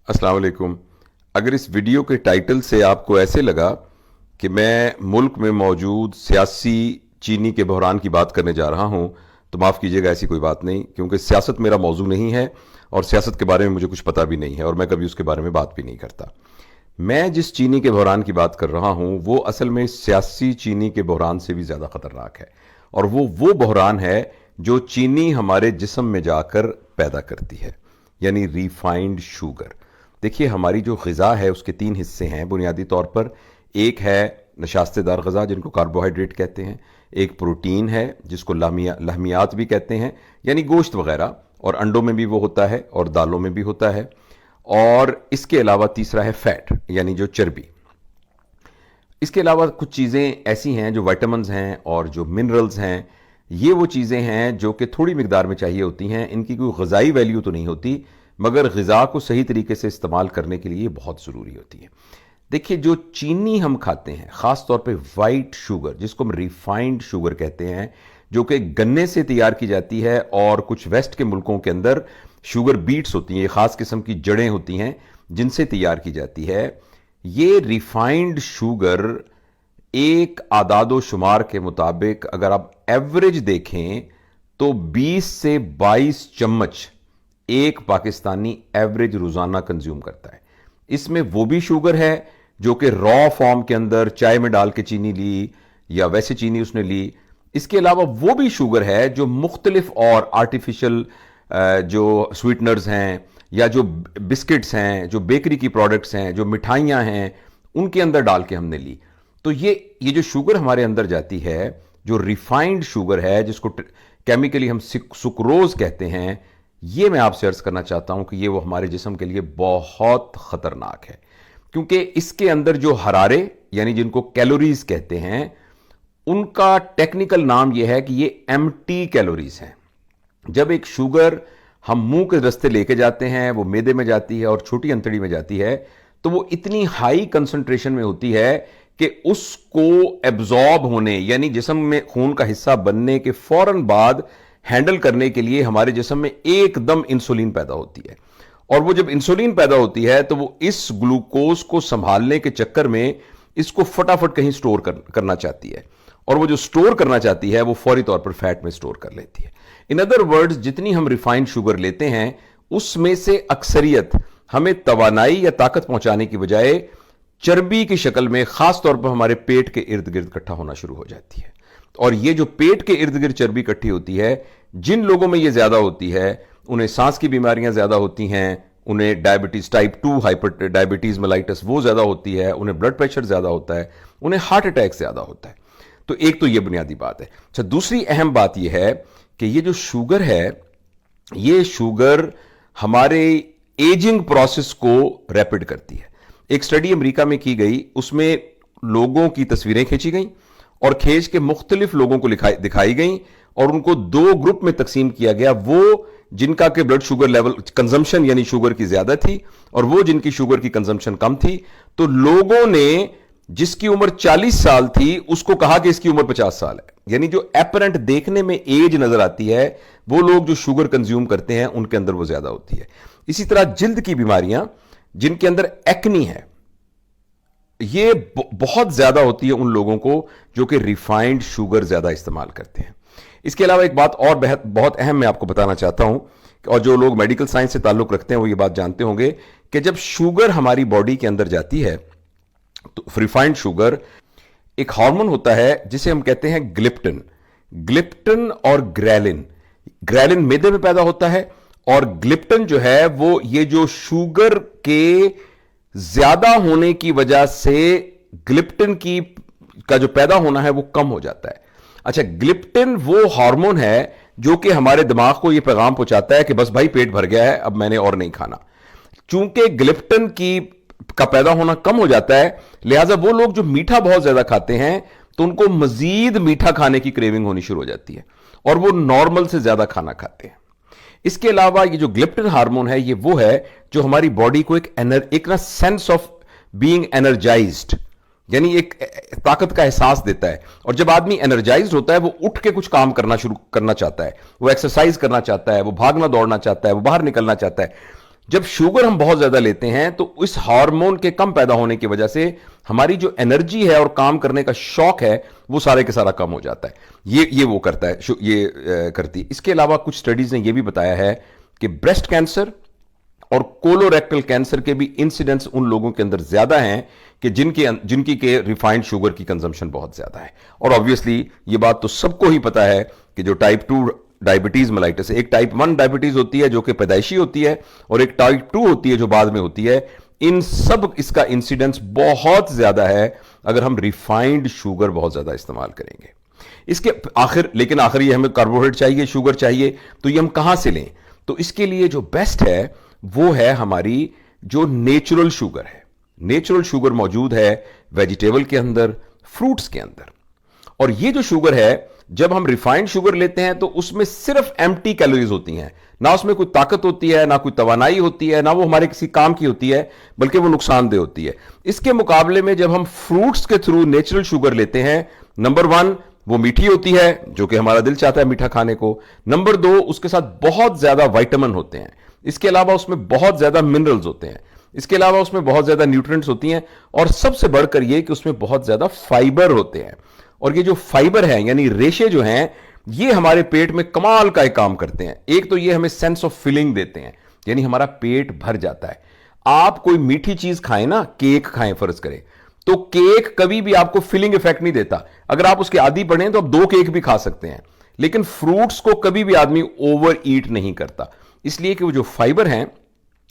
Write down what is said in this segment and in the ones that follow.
अस्सलाम वालेकुम। अगर इस वीडियो के टाइटल से आपको ऐसे लगा कि मैं मुल्क में मौजूद सियासी चीनी के बहरान की बात करने जा रहा हूं, तो माफ़ कीजिएगा, ऐसी कोई बात नहीं, क्योंकि सियासत मेरा मौजू नहीं है और सियासत के बारे में मुझे कुछ पता भी नहीं है और मैं कभी उसके बारे में बात भी नहीं करता। मैं जिस चीनी के बहरान की बात कर रहा हूं वो असल में सियासी चीनी के बहरान से भी ज़्यादा ख़तरनाक है, और वो बहरान है जो चीनी हमारे जिस्म में जाकर पैदा करती है, यानी रिफाइंड शुगर। देखिए, हमारी जो ग़िज़ा है उसके तीन हिस्से हैं बुनियादी तौर पर। एक है नशास्तेदार ग़िज़ा जिनको कार्बोहाइड्रेट कहते हैं, एक प्रोटीन है जिसको लहमियात भी कहते हैं, यानी गोश्त वगैरह, और अंडों में भी वो होता है और दालों में भी होता है, और इसके अलावा तीसरा है फैट, यानी जो चर्बी। इसके अलावा कुछ चीज़ें ऐसी हैं जो विटामिन्स हैं और जो मिनरल्स हैं, ये वो चीज़ें हैं जो कि थोड़ी मिकदार में चाहिए होती हैं। इनकी कोई ग़िज़ाई वैल्यू तो नहीं होती, मगर ग़िज़ा को सही तरीके से इस्तेमाल करने के लिए बहुत ज़रूरी होती है। देखिए, जो चीनी हम खाते हैं, ख़ास तौर पे वाइट शुगर जिसको हम रिफाइंड शुगर कहते हैं, जो कि गन्ने से तैयार की जाती है, और कुछ वेस्ट के मुल्कों के अंदर शुगर बीट्स होती हैं, ये ख़ास किस्म की जड़ें होती हैं जिनसे तैयार की जाती है। ये रिफाइंड शुगर एक आदादो शुमार के मुताबिक अगर आप एवरेज देखें तो 20 से 22 चम्मच एक पाकिस्तानी एवरेज रोजाना कंज्यूम करता है। इसमें वो भी शुगर है जो कि रॉ फॉर्म के अंदर चाय में डाल के चीनी ली या वैसे चीनी उसने ली। इसके अलावा वो भी शुगर है जो मुख्तलिफ और आर्टिफिशियल जो स्वीटनर्स हैं, या जो बिस्किट्स हैं, जो बेकरी की प्रोडक्ट्स हैं, जो मिठाइयाँ हैं, उनके अंदर डाल के हमने ली। तो ये जो शुगर हमारे अंदर जाती है, जो रिफाइंड शुगर है जिसको केमिकली हम सुक्रोज कहते हैं, ये मैं आपसे अर्ज करना चाहता हूं कि ये वो हमारे जिस्म के लिए बहुत खतरनाक है, क्योंकि इसके अंदर जो हरारे, यानी जिनको कैलोरीज कहते हैं, उनका टेक्निकल नाम यह है कि ये एम्प्टी कैलोरीज हैं। जब एक शुगर हम मुंह के रास्ते लेके जाते हैं, वो मैदे में जाती है और छोटी अंतड़ी में जाती है, तो वो इतनी हाई कंसंट्रेशन में होती है कि उसको एब्जॉर्ब होने, यानी जिस्म में खून का हिस्सा बनने के फौरन बाद हैंडल करने के लिए हमारे जिस्म में एकदम इंसुलिन पैदा होती है। और वो जब इंसुलिन पैदा होती है तो वो इस ग्लूकोज को संभालने के चक्कर में इसको फटाफट कहीं स्टोर करना चाहती है, और वो जो स्टोर करना चाहती है वो फौरी तौर पर फैट में स्टोर कर लेती है। इन अदर वर्ड्स, जितनी हम रिफाइंड शुगर लेते हैं उसमें से अक्सरियत हमें तवानाई या ताकत पहुंचाने की बजाय चर्बी की शक्ल में खास तौर पर हमारे पेट के इर्द गिर्द इकट्ठा होना शुरू हो जाती है। और ये जो पेट के इर्द गिर्द चर्बी इकट्ठी होती है, जिन लोगों में ये ज्यादा होती है उन्हें सांस की बीमारियां ज्यादा होती हैं, उन्हें diabetes type 2 hyper diabetes mellitus वो ज्यादा होती है, उन्हें ब्लड प्रेशर ज्यादा होता है, उन्हें हार्ट अटैक ज्यादा होता है। तो एक तो ये बुनियादी बात है। अच्छा, दूसरी अहम बात यह है कि ये जो शुगर है, ये शुगर हमारे एजिंग प्रोसेस को रैपिड करती है। एक स्टडी अमेरिका में की गई, उसमें लोगों की तस्वीरें खींची गई और खींच के मुख्तलिफ लोगों को दिखाई गई, और उनको दो ग्रुप में तकसीम किया गया, वो जिनका के ब्लड शुगर लेवल कंजम्पशन यानी शुगर की ज्यादा थी और वो जिनकी शुगर की कंजम्पशन कम थी। तो लोगों ने जिसकी उम्र 40 साल थी उसको कहा कि इसकी उम्र 50 साल है, यानी जो एपरेंट देखने में एज नजर आती है वो लोग जो शुगर कंज्यूम करते हैं उनके अंदर वो ज्यादा होती है। इसी तरह जिल्द की बीमारियां, जिनके अंदर एक्नी है, ये बहुत ज्यादा होती है उन लोगों को जो कि रिफाइंड शुगर ज्यादा इस्तेमाल करते हैं। इसके अलावा एक बात और बहुत अहम मैं आपको बताना चाहता हूं, और जो लोग मेडिकल साइंस से ताल्लुक रखते हैं वो ये बात जानते होंगे कि जब शुगर हमारी बॉडी के अंदर जाती है तो रिफाइंड शुगर, एक हार्मोन होता है जिसे हम कहते हैं ग्लिप्टिन। ग्लिप्टिन और ग्रेलिन, ग्रेलिन मैदे में पैदा होता है, और ग्लिप्टिन जो है वो ये जो शुगर के ज्यादा होने की वजह से ग्लिप्टिन का जो पैदा होना है वो कम हो जाता है। अच्छा, ग्लिप्टिन वो हार्मोन है जो कि हमारे दिमाग को ये पैगाम पहुंचाता है कि बस भाई पेट भर गया है, अब मैंने और नहीं खाना। चूंकि ग्लिप्टिन का पैदा होना कम हो जाता है, लिहाजा वो लोग जो मीठा बहुत ज्यादा खाते हैं तो उनको मजीद मीठा खाने की क्रेविंग होनी शुरू हो जाती है, और वो नॉर्मल से ज्यादा खाना खाते हैं। इसके अलावा ये जो ग्लिप्टिन हार्मोन है, ये वो है जो हमारी बॉडी को एक ना सेंस ऑफ बीइंग एनर्जाइज्ड, यानी एक ताकत का एहसास देता है। और जब आदमी एनर्जाइज्ड होता है वो उठ के कुछ काम शुरू करना चाहता है, वो एक्सरसाइज करना चाहता है, वो भागना दौड़ना चाहता है, वो बाहर निकलना चाहता है। जब शुगर हम बहुत ज्यादा लेते हैं तो इस हार्मोन के कम पैदा होने की वजह से हमारी जो एनर्जी है और काम करने का शौक है वो सारे के सारा कम हो जाता है। ये वो करता है, ये करती है। इसके अलावा कुछ स्टडीज ने यह भी बताया है कि ब्रेस्ट कैंसर और कोलोरेक्टल कैंसर के भी इंसिडेंट्स उन लोगों के अंदर ज्यादा हैं कि जिनकी के रिफाइंड शुगर की कंजम्पशन बहुत ज्यादा है। और ऑब्वियसली ये बात तो सबको ही पता है कि जो टाइप 2 डायबिटीज मेलाइटिस, एक टाइप 1 डायबिटीज होती है जो कि पैदाइशी होती है और एक टाइप 2 होती है जो बाद में होती है। इन सब इसका इंसिडेंस बहुत ज्यादा है अगर हम रिफाइंड शुगर बहुत ज्यादा इस्तेमाल करेंगे। इसके लेकिन आखिर ये हमें कार्बोहाइड्रेट चाहिए, शुगर चाहिए, तो ये हम कहां से लें? तो इसके लिए जो बेस्ट है वो है हमारी जो नेचुरल शुगर है। नेचुरल शुगर मौजूद है वेजिटेबल के अंदर, फ्रूट्स के अंदर। और ये जो शुगर है, जब हम रिफाइंड शुगर लेते हैं तो उसमें सिर्फ एम्प्टी कैलोरीज होती हैं, ना उसमें कोई ताकत होती है, ना कोई तवानाई होती है, ना वो हमारे किसी काम की होती है, बल्कि वो नुकसानदेह होती है। इसके मुकाबले में जब हम फ्रूट्स के थ्रू नेचुरल शुगर लेते हैं, नंबर 1 वो मीठी होती है, जो कि हमारा दिल चाहता है मीठा खाने को। नंबर 2 उसके साथ बहुत ज्यादा विटामिन होते हैं। इसके अलावा उसमें बहुत ज्यादा मिनरल्स होते हैं। इसके अलावा उसमें बहुत ज्यादा न्यूट्रिएंट्स होती हैं। और सबसे बढ़कर यह कि उसमें बहुत ज्यादा फाइबर होते हैं। और ये जो फाइबर है यानी रेशे जो हैं, ये हमारे पेट में कमाल का एक काम करते हैं। एक तो ये हमें सेंस ऑफ फिलिंग देते हैं, यानी हमारा पेट भर जाता है। आप कोई मीठी चीज खाएं ना, केक खाएं फर्ज करें, तो केक कभी भी आपको फिलिंग इफेक्ट नहीं देता। अगर आप उसके आदी पड़े तो आप 2 केक भी खा सकते हैं। लेकिन फ्रूट्स को कभी भी आदमी ओवर ईट नहीं करता, इसलिए कि वो जो फाइबर हैं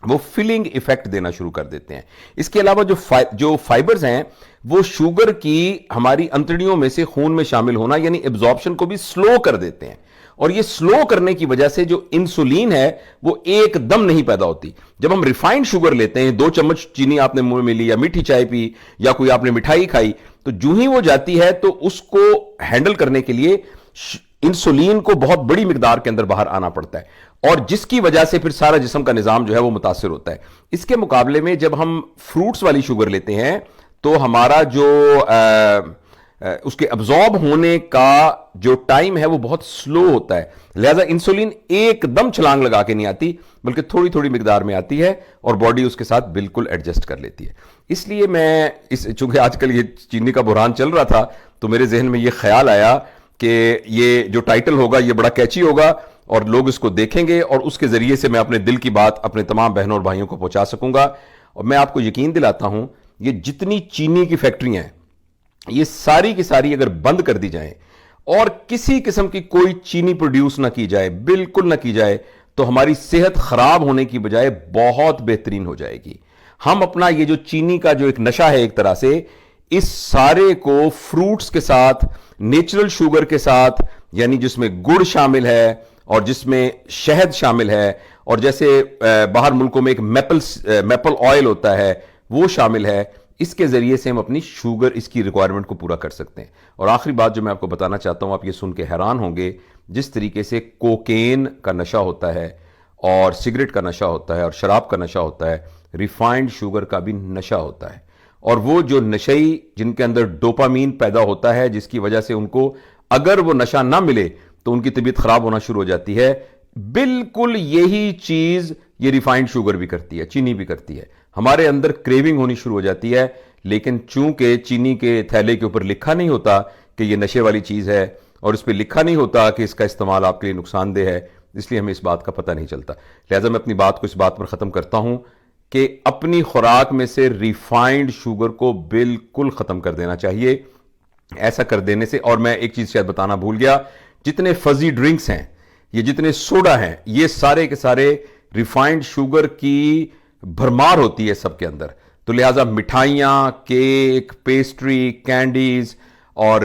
वो फिलिंग इफेक्ट देना शुरू कर देते हैं। इसके अलावा जो फाइबर्स हैं वो शुगर की हमारी अंतड़ियों में से खून में शामिल होना यानी एब्जॉर्प्शन को भी स्लो कर देते हैं। और ये स्लो करने की वजह से जो इंसुलिन है वो एकदम नहीं पैदा होती। जब हम रिफाइंड शुगर लेते हैं, 2 चम्मच चीनी आपने मुंह में ली या मीठी चाय पी या कोई आपने मिठाई खाई, तो जो ही वो जाती है तो उसको हैंडल करने के लिए इंसुलिन को बहुत बड़ी मिकदार के अंदर बाहर आना पड़ता है, और जिसकी वजह से फिर सारा जिस्म का निजाम जो है वो मुतासिर होता है। इसके मुकाबले में जब हम फ्रूट्स वाली शुगर लेते हैं तो हमारा जो उसके अब्जॉर्ब होने का जो टाइम है वो बहुत स्लो होता है। लिहाजा इंसुलिन एकदम छलांग लगा के नहीं आती, बल्कि थोड़ी थोड़ी मिकदार में आती है और बॉडी उसके साथ बिल्कुल एडजस्ट कर लेती है। इसलिए मैं चूंकि आजकल ये चीनी का बुरहान चल रहा था तो मेरे जहन में ये ख्याल आया कि ये जो टाइटल होगा ये बड़ा कैची होगा और लोग इसको देखेंगे और उसके जरिए से मैं अपने दिल की बात अपने तमाम बहनों और भाइयों को पहुंचा सकूंगा। और मैं आपको यकीन दिलाता हूं, ये जितनी चीनी की फैक्ट्रियां हैं ये सारी की सारी अगर बंद कर दी जाए और किसी किस्म की कोई चीनी प्रोड्यूस ना की जाए, बिल्कुल ना की जाए, तो हमारी सेहत खराब होने की बजाय बहुत बेहतरीन हो जाएगी। हम अपना ये जो चीनी का जो एक नशा है एक तरह से, इस सारे को फ्रूट्स के साथ, नेचुरल शुगर के साथ, यानी जिसमें गुड़ शामिल है और जिसमें शहद शामिल है, और जैसे बाहर मुल्कों में एक मैपल ऑयल होता है वो शामिल है, इसके जरिए से हम अपनी शुगर इसकी रिक्वायरमेंट को पूरा कर सकते हैं। और आखिरी बात जो मैं आपको बताना चाहता हूं, आप ये सुन के हैरान होंगे, जिस तरीके से कोकेन का नशा होता है और सिगरेट का नशा होता है और शराब का नशा होता है, रिफाइंड शुगर का भी नशा होता है। और वो जो नशई जिनके अंदर डोपामीन पैदा होता है, जिसकी वजह से उनको अगर वो नशा ना मिले तो उनकी तबीयत खराब होना शुरू हो जाती है, बिल्कुल यही चीज ये रिफाइंड शुगर भी करती है, चीनी भी करती है। हमारे अंदर क्रेविंग होनी शुरू हो जाती है, लेकिन चूंकि चीनी के थैले के ऊपर लिखा नहीं होता कि ये नशे वाली चीज है और इस पर लिखा नहीं होता कि इसका इस्तेमाल आपके लिए नुकसानदेह है, इसलिए हमें इस बात का पता नहीं चलता। लिहाजा मैं अपनी बात को इस बात पर खत्म करता हूं कि अपनी खुराक में से रिफाइंड शुगर को बिल्कुल खत्म कर देना चाहिए। ऐसा कर देने से, और मैं एक चीज शायद बताना भूल गया, जितने फजी ड्रिंक्स हैं, ये जितने सोडा हैं, ये सारे के सारे रिफाइंड शुगर की भरमार होती है सबके अंदर। तो लिहाजा मिठाइयाँ, केक, पेस्ट्री, कैंडीज और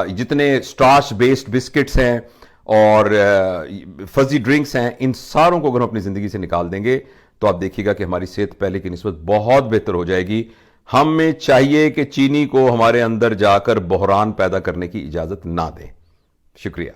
जितने स्टार्च बेस्ड बिस्किट्स हैं और फजी ड्रिंक्स हैं, इन सारों को अगर हम अपनी ज़िंदगी से निकाल देंगे तो आप देखिएगा कि हमारी सेहत पहले की निस्बत बहुत बेहतर हो जाएगी। हमें चाहिए कि चीनी को हमारे अंदर जाकर बहरान पैदा करने की इजाज़त ना दें। शुक्रिया।